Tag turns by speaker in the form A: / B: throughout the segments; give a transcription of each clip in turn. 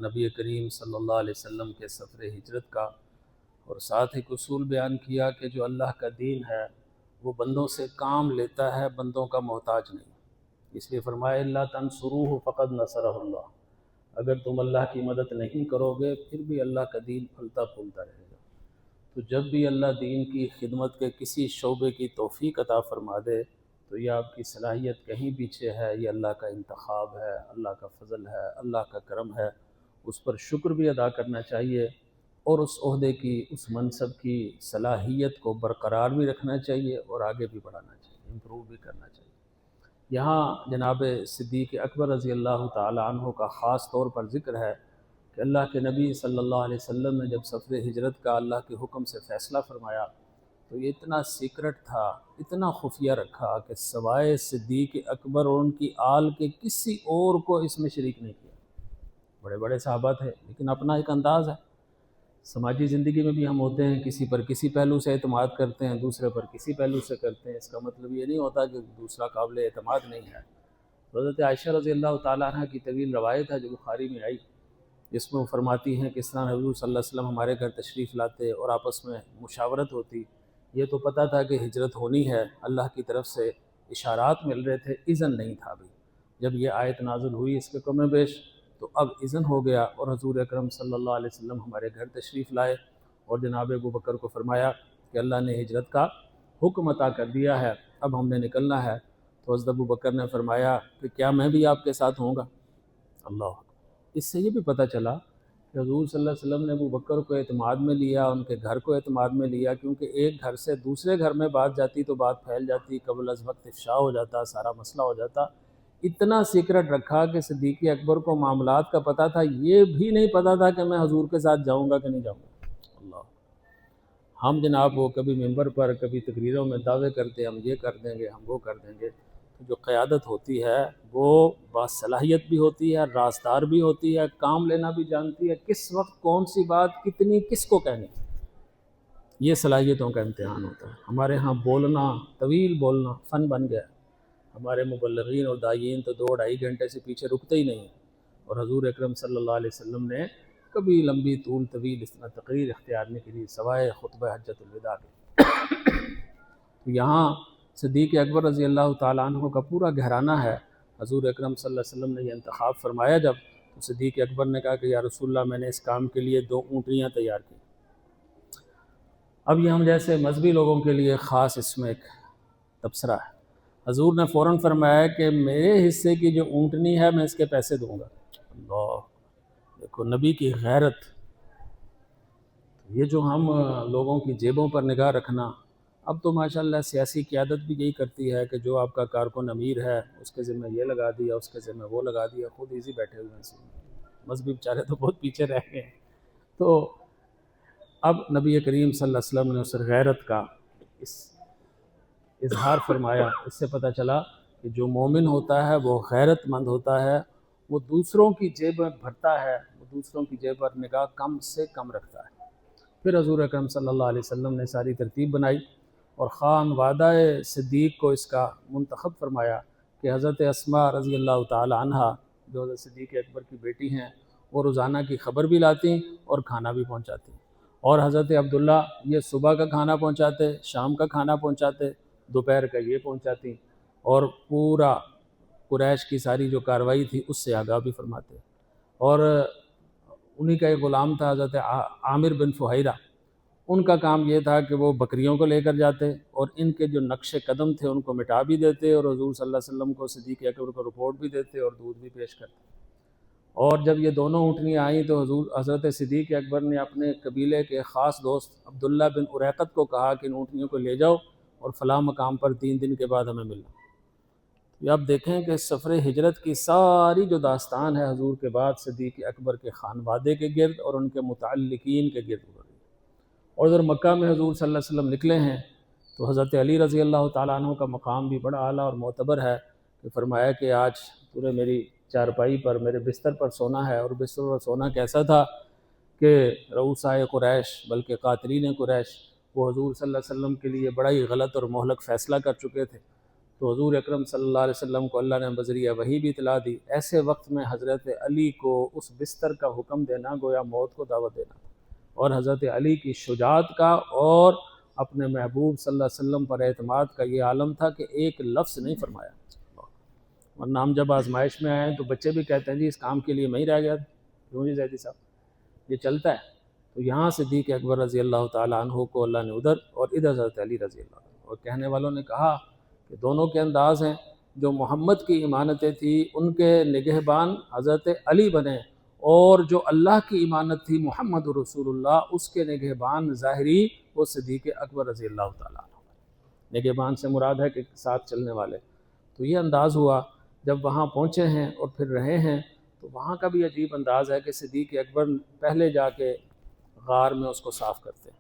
A: نبی کریم صلی اللہ علیہ وسلم کے سفر ہجرت کا، اور ساتھ ایک اصول بیان کیا کہ جو اللہ کا دین ہے وہ بندوں سے کام لیتا ہے، بندوں کا محتاج نہیں۔ اس لیے فرمایا اللہ تنصروہ فقد نصرہ اللہ، اگر تم اللہ کی مدد نہیں کرو گے پھر بھی اللہ کا دین پھلتا پھولتا رہے گا۔ تو جب بھی اللہ دین کی خدمت کے کسی شعبے کی توفیق عطا فرما دے تو یہ آپ کی صلاحیت کہیں پیچھے ہے، یہ اللہ کا انتخاب ہے، اللہ کا فضل ہے، اللہ کا کرم ہے۔ اس پر شکر بھی ادا کرنا چاہیے، اور اس عہدے کی، اس منصب کی صلاحیت کو برقرار بھی رکھنا چاہیے اور آگے بھی بڑھانا چاہیے، امپروو بھی کرنا چاہیے۔ یہاں جناب صدیق اکبر رضی اللہ تعالی عنہ کا خاص طور پر ذکر ہے کہ اللہ کے نبی صلی اللہ علیہ وسلم نے جب سفر ہجرت کا اللہ کے حکم سے فیصلہ فرمایا تو یہ اتنا سیکرٹ تھا، اتنا خفیہ رکھا کہ سوائے صدیق اکبر اور ان کی آل کے کسی اور کو اس میں شریک نہیں کیا۔ بڑے بڑے صحابہ تھے لیکن اپنا ایک انداز ہے۔ سماجی زندگی میں بھی ہم ہوتے ہیں، کسی پر کسی پہلو سے اعتماد کرتے ہیں، دوسرے پر کسی پہلو سے کرتے ہیں، اس کا مطلب یہ نہیں ہوتا کہ دوسرا قابل اعتماد نہیں ہے۔ حضرت عائشہ رضی اللہ تعالیٰ عنہ کی طویل روایت ہے جو بخاری میں آئی، جس میں وہ فرماتی ہیں کہ اس طرح حضور صلی اللہ علیہ وسلم ہمارے گھر تشریف لاتے اور آپس میں مشاورت ہوتی۔ یہ تو پتہ تھا کہ ہجرت ہونی ہے، اللہ کی طرف سے اشارات مل رہے تھے، اذن نہیں تھا ابھی۔ جب یہ آیت نازل ہوئی اس کے کم بیش تو اب اذن ہو گیا، اور حضور اکرم صلی اللہ علیہ وسلم ہمارے گھر تشریف لائے، اور جناب ابو بکر کو فرمایا کہ اللہ نے ہجرت کا حکم عطا کر دیا ہے، اب ہم نے نکلنا ہے۔ تو حضرت ابو بکر نے فرمایا کہ کیا میں بھی آپ کے ساتھ ہوں گا؟ اللہ اکبر۔ اس سے یہ بھی پتہ چلا کہ حضور صلی اللہ علیہ وسلم نے ابو بکر کو اعتماد میں لیا، ان کے گھر کو اعتماد میں لیا، کیونکہ ایک گھر سے دوسرے گھر میں بات جاتی تو بات پھیل جاتی، قبل از وقت افشا ہو جاتا، سارا مسئلہ ہو جاتا۔ اتنا سیکرٹ رکھا کہ صدیق اکبر کو معاملات کا پتہ تھا، یہ بھی نہیں پتہ تھا کہ میں حضور کے ساتھ جاؤں گا کہ نہیں جاؤں گا۔ اللہ، ہم جناب وہ کبھی ممبر پر، کبھی تقریروں میں دعوے کرتے ہم یہ کر دیں گے، ہم وہ کر دیں گے۔ تو جو قیادت ہوتی ہے وہ باصلاحیت بھی ہوتی ہے، رازدار بھی ہوتی ہے، کام لینا بھی جانتی ہے، کس وقت کون سی بات کتنی کس کو کہنی، یہ صلاحیتوں کا امتحان ہوتا ہے۔ ہمارے ہاں بولنا، طویل بولنا فن بن گیا ہے۔ ہمارے مبلغین اور داعیین تو 2-2.5 گھنٹے سے پیچھے رکتے ہی نہیں ہیں، اور حضور اکرم صلی اللہ علیہ وسلم نے کبھی لمبی طویل اس طرح تقریر اختیار نہیں کی سوائے خطبہ حجۃ الوداع کے۔ تو یہاں صدیق اکبر رضی اللہ تعالیٰ عنہ کا پورا گھرانہ ہے۔ حضور اکرم صلی اللہ علیہ وسلم نے یہ انتخاب فرمایا جب، تو صدیق اکبر نے کہا کہ یا رسول اللہ میں نے اس کام کے لیے 2 اونٹنیاں تیار کی۔ اب یہ ہم جیسے مذہبی لوگوں کے لیے خاص اس میں ایک تبصرہ ہے۔ حضور نے فوراً فرمایا کہ میرے حصے کی جو اونٹنی ہے میں اس کے پیسے دوں گا۔ اللہ، دیکھو نبی کی غیرت۔ یہ جو ہم لوگوں کی جیبوں پر نگاہ رکھنا، اب تو ماشاءاللہ سیاسی قیادت بھی یہی کرتی ہے کہ جو آپ کا کارکن امیر ہے اس کے ذمہ یہ لگا دیا، اس کے ذمہ وہ لگا دیا، خود ایزی بیٹھے ہوئے ہیں۔ مذہبی بیچارے تو بہت پیچھے رہ گئے ہیں۔ تو اب نبی کریم صلی اللہ علیہ وسلم نے اس غیرت کا اظہار فرمایا۔ اس سے پتہ چلا کہ جو مومن ہوتا ہے وہ غیرت مند ہوتا ہے، وہ دوسروں کی جیب میں بھرتا ہے، وہ دوسروں کی جیب پر نگاہ کم سے کم رکھتا ہے۔ پھر حضور اکرم صلی اللہ علیہ وسلم نے ساری ترتیب بنائی اور خان وعدہ صدیق کو اس کا منتخب فرمایا کہ حضرت اسماء رضی اللہ تعالی عنہا جو حضرت صدیق اکبر کی بیٹی ہیں، وہ روزانہ کی خبر بھی لاتی اور کھانا بھی پہنچاتی، اور حضرت عبداللہ یہ صبح کا کھانا پہنچاتے، شام کا کھانا پہنچاتے، دوپہر کا یہ پہنچاتی، اور پورا قریش کی ساری جو کارروائی تھی اس سے آگاہ بھی فرماتے۔ اور انہی کا ایک غلام تھا حضرت عامر بن فہیرہ، ان کا کام یہ تھا کہ وہ بکریوں کو لے کر جاتے اور ان کے جو نقش قدم تھے ان کو مٹا بھی دیتے، اور حضور صلی اللہ علیہ وسلم کو صدیق اکبر کو رپورٹ بھی دیتے اور دودھ بھی پیش کرتے۔ اور جب یہ دونوں اونٹنیاں آئیں تو حضرت صدیق اکبر نے اپنے قبیلے کے خاص دوست عبداللہ بن اریقط کو کہا کہ ان اونٹنیوں کو لے جاؤ اور فلاں مقام پر 3 دن کے بعد ہمیں ملنا۔ یہ آپ دیکھیں کہ سفر ہجرت کی ساری جو داستان ہے حضور کے بعد صدیق اکبر کے خانوادے کے گرد اور ان کے متعلقین کے گرد ہو رہی ہے۔ اور ادھر مکہ میں حضور صلی اللہ علیہ وسلم نکلے ہیں تو حضرت علی رضی اللہ تعالیٰ عنہ کا مقام بھی بڑا اعلیٰ اور معتبر ہے کہ فرمایا کہ آج پورے میری چارپائی پر، میرے بستر پر سونا ہے، اور بستر پر سونا کیسا تھا کہ رؤسائے قریش بلکہ قاتلین قریش وہ حضور صلی اللہ علیہ وسلم کے لیے بڑا ہی غلط اور مہلک فیصلہ کر چکے تھے۔ تو حضور اکرم صلی اللہ علیہ وسلم کو اللہ نے بذریعہ وحی بھی اطلاع دی۔ ایسے وقت میں حضرت علی کو اس بستر کا حکم دینا گویا موت کو دعوت دینا، اور حضرت علی کی شجاعت کا اور اپنے محبوب صلی اللہ علیہ وسلم پر اعتماد کا یہ عالم تھا کہ ایک لفظ نہیں فرمایا۔ ورنہ ہم جب آزمائش میں آئیں تو بچے بھی کہتے ہیں جی اس کام کے لیے میں ہی رہ گیا تھا، کیوں جی زیدی صاحب، یہ چلتا ہے۔ تو یہاں صدیق اکبر رضی اللہ تعالیٰ عنہ کو اللہ نے ادھر اور ادھر حضرت علی رضی اللہ عنہ، اور کہنے والوں نے کہا کہ دونوں کے انداز ہیں۔ جو محمد کی امانتیں تھیں ان کے نگہبان حضرت علی بنے، اور جو اللہ کی امانت تھی محمد رسول اللہ اس کے نگہبان ظاہری وہ صدیق اکبر رضی اللہ تعالیٰ عنہ۔ نگہبان سے مراد ہے کہ ساتھ چلنے والے۔ تو یہ انداز ہوا جب وہاں پہنچے ہیں اور پھر رہے ہیں، تو وہاں کا بھی عجیب انداز ہے کہ صدیق اکبر پہلے جا کے غار میں اس کو صاف کرتے ہیں۔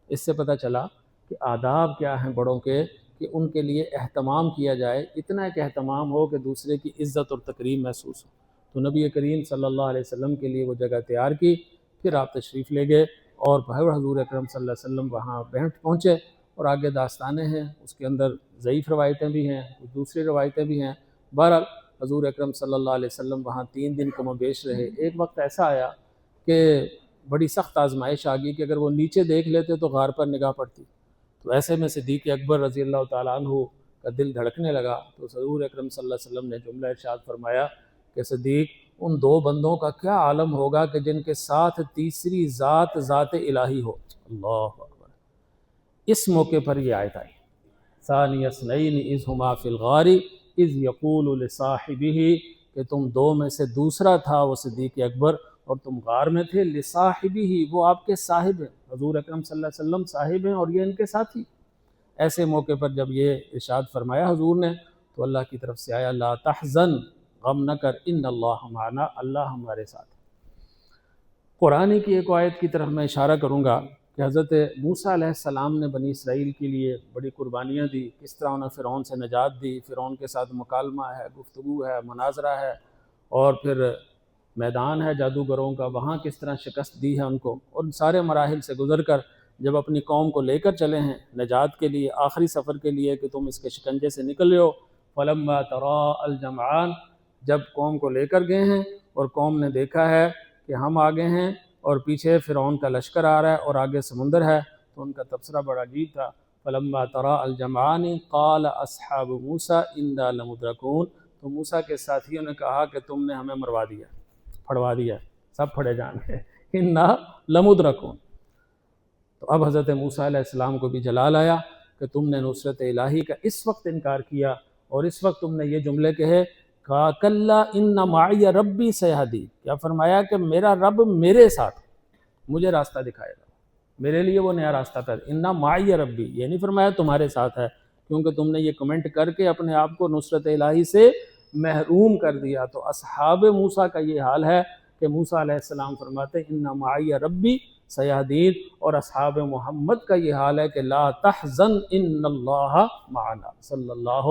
A: اس سے پتہ چلا کہ آداب کیا ہیں بڑوں کے، کہ ان کے لیے اہتمام کیا جائے، اتنا ایک اہتمام ہو کہ دوسرے کی عزت اور تکریم محسوس ہو۔ تو نبی کریم صلی اللہ علیہ وسلم کے لیے وہ جگہ تیار کی، پھر آپ تشریف لے گئے اور حضور اکرم صلی اللہ علیہ وسلم وہاں پہنچے، اور آگے داستانیں ہیں، اس کے اندر ضعیف روایتیں بھی ہیں، کچھ دوسری روایتیں بھی ہیں۔ بہرحال حضور اکرم صلی اللہ علیہ وسلم وہاں 3 دن کم و بیش رہے۔ ایک وقت ایسا آیا کہ بڑی سخت آزمائش آ گئی کہ اگر وہ نیچے دیکھ لیتے تو غار پر نگاہ پڑتی، تو ایسے میں صدیق اکبر رضی اللہ تعالیٰ عنہ کا دل دھڑکنے لگا۔ تو حضور اکرم صلی اللہ علیہ وسلم نے جملہ ارشاد فرمایا کہ صدیق، ان 2 بندوں کا کیا عالم ہوگا کہ جن کے ساتھ تیسری ذات ذات الہی ہو۔ اللہ اکبر۔ اس موقع پر یہ آیت آئی، ثانی اثنین اذ ہما فی الغار اذ یقول لصاحبہ، کہ تم 2 میں سے دوسرا تھا وہ صدیق اکبر، اور تم غار میں تھے، لصاحبہ وہ آپ کے صاحب ہیں، حضور اکرم صلی اللہ علیہ وسلم صاحب ہیں اور یہ ان کے ساتھی۔ ایسے موقع پر جب یہ ارشاد فرمایا حضور نے، تو اللہ کی طرف سے آیا لا تحزن، غم نہ کر، ان اللہ معنا، اللہ ہمارے ساتھ۔ قرآن کی ایک آیت کی طرف میں اشارہ کروں گا کہ حضرت موسیٰ علیہ السلام نے بنی اسرائیل کے لیے بڑی قربانیاں دی، کس طرح انہیں فرعون سے نجات دی، فرعون کے ساتھ مکالمہ ہے، گفتگو ہے، مناظرہ ہے، اور پھر میدان ہے جادوگروں کا، وہاں کس طرح شکست دی ہے ان کو، اور سارے مراحل سے گزر کر جب اپنی قوم کو لے کر چلے ہیں نجات کے لیے، آخری سفر کے لیے کہ تم اس کے شکنجے سے نکل رہے ہو، فلما تراءى الجمعان، جب قوم کو لے کر گئے ہیں اور قوم نے دیکھا ہے کہ ہم آگے ہیں اور پیچھے فرعون کا لشکر آ رہا ہے اور آگے سمندر ہے، تو ان کا تبصرہ بڑا عجیب تھا۔ فلما تراءى الجمعان قال اصحاب موسیٰ انا لمدرکون، تو موسیٰ کے ساتھیوں نے کہا کہ تم نے ہمیں مروا دیا، پھڑوا دیا، سب پھڑے جان گے، انا لمدرکون۔ تو اب حضرت موسیٰ علیہ السلام کو بھی جلال آیا کہ تم نے نصرت الہی کا اس وقت انکار کیا، اور اس وقت تم نے یہ جملے کہے، کہا کلا ان معی ربی سیہدین، کیا فرمایا کہ میرا رب میرے ساتھ مجھے راستہ دکھائے گا، میرے لیے وہ نیا راستہ کر، ان معی ربی، یہ نہیں فرمایا تمہارے ساتھ ہے، کیونکہ تم نے یہ کمنٹ کر کے اپنے آپ کو نصرت الہی سے محروم کر دیا۔ تو اصحاب موسیٰ کا یہ حال ہے کہ موسیٰ علیہ السلام فرماتے ان معی ربی سیہدین، اور اصحاب محمد کا یہ حال ہے کہ لا تحزن ان اللہ معنا صلی اللہ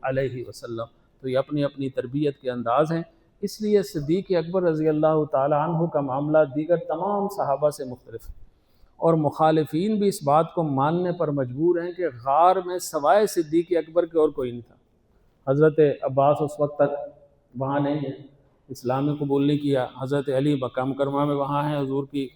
A: علیہ وسلم۔ تو یہ اپنی اپنی تربیت کے انداز ہیں، اس لیے صدیق اکبر رضی اللہ تعالی عنہ کا معاملہ دیگر تمام صحابہ سے مختلف ہے، اور مخالفین بھی اس بات کو ماننے پر مجبور ہیں کہ غار میں سوائے صدیق اکبر کے اور کوئی نہیں تھا۔ حضرت عباس اس وقت تک وہاں نہیں ہے، اسلام میں قبول نہیں کیا، حضرت علی مکہ مکرمہ میں وہاں ہیں، حضور کی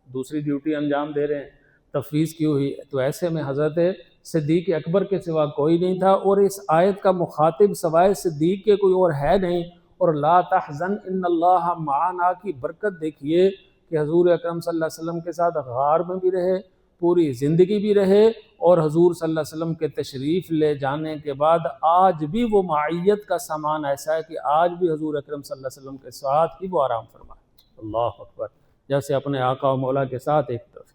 A: دوسری ڈیوٹی انجام دے رہے ہیں، تفویض کی ہوئی، تو ایسے میں حضرت صدیق اکبر کے سوا کوئی نہیں تھا، اور اس آیت کا مخاطب سوائے صدیق کے کوئی اور ہے نہیں۔ اور لا تحزن ان اللہ معنا کی برکت دیکھیے کہ حضور اکرم صلی اللہ علیہ وسلم کے ساتھ غار میں بھی رہے، پوری زندگی بھی رہے، اور حضور صلی اللہ علیہ وسلم کے تشریف لے جانے کے بعد آج بھی وہ معیت کا سامان ایسا ہے کہ آج بھی حضور اکرم صلی اللہ علیہ وسلم کے ساتھ ہی وہ آرام فرمائے۔ اللہ اکبر، جیسے اپنے آقا و مولا کے ساتھ ایک طرف۔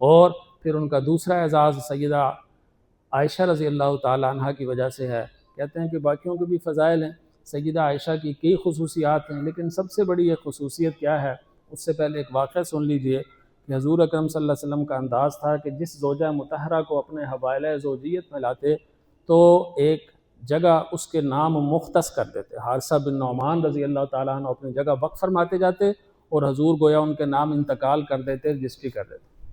A: اور پھر ان کا دوسرا اعزاز سیدہ عائشہ رضی اللہ تعالی عنہ کی وجہ سے ہے۔ کہتے ہیں کہ باقیوں کے بھی فضائل ہیں، سیدہ عائشہ کی کئی خصوصیات ہیں، لیکن سب سے بڑی یہ خصوصیت کیا ہے، اس سے پہلے ایک واقعہ سن لیجئے کہ حضور اکرم صلی اللہ علیہ وسلم کا انداز تھا کہ جس زوجہ مطہرہ کو اپنے حوالہ زوجیت میں لاتے تو ایک جگہ اس کے نام مختص کر دیتے۔ حارثہ بن نعمان رضی اللہ تعالیٰ عنہ اپنی جگہ وقف فرماتے جاتے، اور حضور گویا ان کے نام انتقال کر دیتے، رجسٹری کر دیتے۔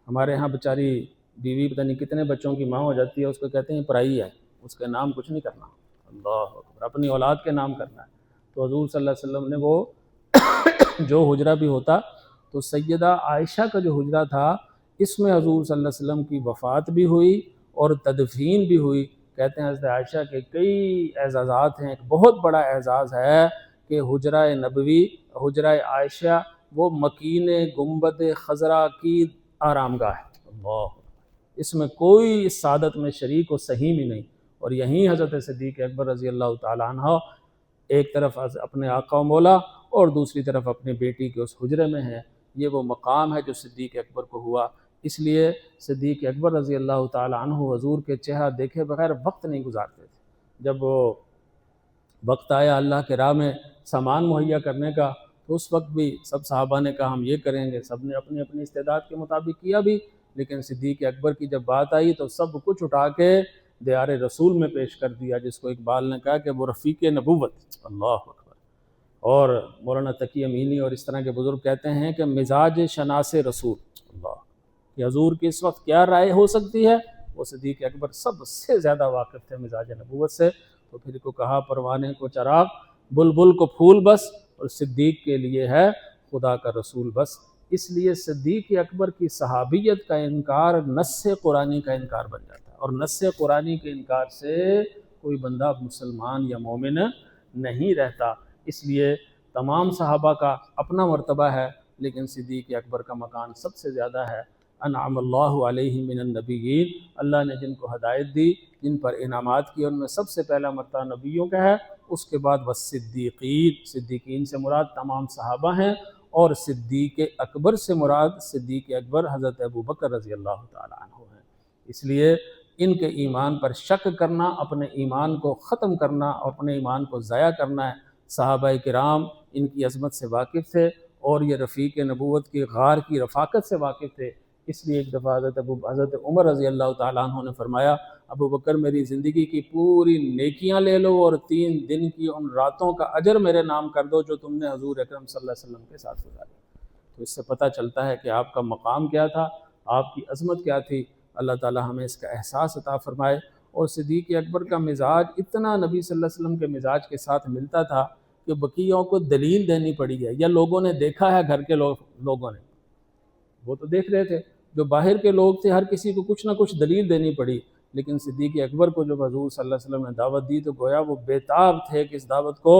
A: ہمارے ہاں بیچاری بیوی پتہ نہیں کتنے بچوں کی ماں ہو جاتی ہے، اس کو کہتے ہیں پرائی ہے، اس کے نام کچھ نہیں کرنا، اللہ اکبر، اپنی اولاد کے نام کرنا ہے۔ تو حضور صلی اللہ علیہ وسلم نے وہ جو حجرہ بھی ہوتا تو سیدہ عائشہ کا جو حجرہ تھا اس میں حضور صلی اللہ علیہ وسلم کی وفات بھی ہوئی اور تدفین بھی ہوئی۔ کہتے ہیں حضرت عائشہ کے کئی اعزازات ہیں، ایک بہت بڑا اعزاز ہے کہ حجرہ نبوی، حجرہ عائشہ وہ مکین گنبد خضرا کی آرام گاہ ہے، اللہ، اس میں کوئی اس سعادت میں شریک و سہیم ہی نہیں۔ اور یہیں حضرت صدیق اکبر رضی اللہ تعالیٰ عنہ ایک طرف اپنے آقا و مولا اور دوسری طرف اپنی بیٹی کے اس حجرے میں ہیں۔ یہ وہ مقام ہے جو صدیق اکبر کو ہوا۔ اس لیے صدیق اکبر رضی اللہ تعالیٰ عنہ حضور کے چہرہ دیکھے بغیر وقت نہیں گزارتے تھے۔ جب وہ وقت آیا اللہ کے راہ میں سامان مہیا کرنے کا تو اس وقت بھی سب صحابہ نے کہا ہم یہ کریں گے، سب نے اپنی اپنی استعداد کے مطابق کیا بھی، لیکن صدیق اکبر کی جب بات آئی تو سب کچھ اٹھا کے دیار رسول میں پیش کر دیا، جس کو اقبال نے کہا کہ وہ رفیق نبوت، اللہ اکبر۔ اور مولانا تقی امینی اور اس طرح کے بزرگ کہتے ہیں کہ مزاج شناس رسول، اللہ، کہ حضور کی اس وقت کیا رائے ہو سکتی ہے، وہ صدیق اکبر سب سے زیادہ واقف تھے مزاج نبوت سے۔ تو پھر کو کہا پروانے کو چراغ، بلبل کو پھول بس، اور صدیق کے لیے ہے خدا کا رسول بس۔ اس لیے صدیق اکبر کی صحابیت کا انکار نص قرآنی کا انکار بن جاتا ہے، اور نص قرآنی کے انکار سے کوئی بندہ مسلمان یا مومن نہیں رہتا۔ اس لیے تمام صحابہ کا اپنا مرتبہ ہے، لیکن صدیق اکبر کا مکان سب سے زیادہ ہے۔ انعم اللہ علیہ من النبیین، اللہ نے جن کو ہدایت دی، جن پر انعامات کیے، ان میں سب سے پہلا مرتبہ نبیوں کا ہے۔ اس کے بعد والصدیقین، صدیقین سے مراد تمام صحابہ ہیں، اور صدیق اکبر سے مراد صدیق اکبر حضرت ابوبکر رضی اللہ تعالیٰ عنہ ہیں۔ اس لیے ان کے ایمان پر شک کرنا، اپنے ایمان کو ختم کرنا، اپنے ایمان کو ضائع کرنا ہے۔ صحابہ کرام ان کی عظمت سے واقف تھے، اور یہ رفیق نبوت کی غار کی رفاقت سے واقف تھے۔ اس لیے ایک دفعہ حضرت عمر رضی اللہ تعالیٰ عنہ نے فرمایا، ابو بکر میری زندگی کی پوری نیکیاں لے لو اور 3 دن کی ان راتوں کا اجر میرے نام کر دو جو تم نے حضور اکرم صلی اللہ علیہ وسلم کے ساتھ گزاری۔ تو اس سے پتہ چلتا ہے کہ آپ کا مقام کیا تھا، آپ کی عظمت کیا تھی۔ اللہ تعالیٰ ہمیں اس کا احساس عطا فرمائے۔ اور صدیق اکبر کا مزاج اتنا نبی صلی اللہ علیہ وسلم کے مزاج کے ساتھ ملتا تھا کہ بقیوں کو دلیل دینی پڑی ہے، یا لوگوں نے دیکھا ہے، گھر کے لوگوں نے، وہ تو دیکھ رہے تھے، جو باہر کے لوگ تھے ہر کسی کو کچھ نہ کچھ دلیل دینی پڑی۔ لیکن صدیق اکبر کو جب حضور صلی اللہ علیہ وسلم نے دعوت دی تو گویا وہ بےتاب تھے کہ اس دعوت کو،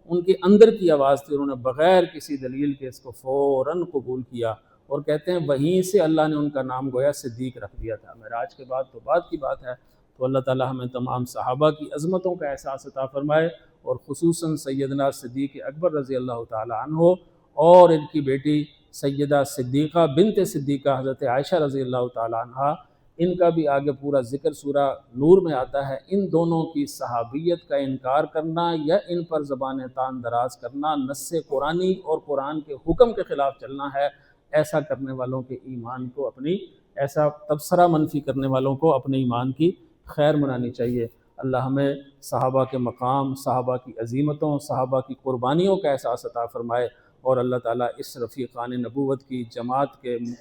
A: ان کے اندر کی آواز تھی، انہوں نے بغیر کسی دلیل کے اس کو فوراً قبول کیا۔ اور کہتے ہیں وہیں سے اللہ نے ان کا نام گویا صدیق رکھ دیا تھا۔ معراج کے بعد تو بعد کی بات ہے۔ تو اللہ تعالیٰ ہمیں تمام صحابہ کی عظمتوں کا احساس عطا فرمائے، اور خصوصاً سیدنا صدیق اکبر رضی اللہ تعالیٰ عنہ اور ان کی بیٹی سیدہ صدیقہ بنت صدیقہ حضرت عائشہ رضی اللہ تعالیٰ عنہ، ان کا بھی آگے پورا ذکر سورہ نور میں آتا ہے۔ ان دونوں کی صحابیت کا انکار کرنا یا ان پر زبان تان دراز کرنا نص قرآنی اور قرآن کے حکم کے خلاف چلنا ہے۔ ایسا کرنے والوں کے ایمان کو ایسا تبصرہ منفی کرنے والوں کو اپنے ایمان کی خیر منانی چاہیے۔ اللہ ہمیں صحابہ کے مقام، صحابہ کی عظیمتوں، صحابہ کی قربانیوں کا احساس عطا فرمائے، اور اللہ تعالیٰ اس رفیقان نبوت کی جماعت کے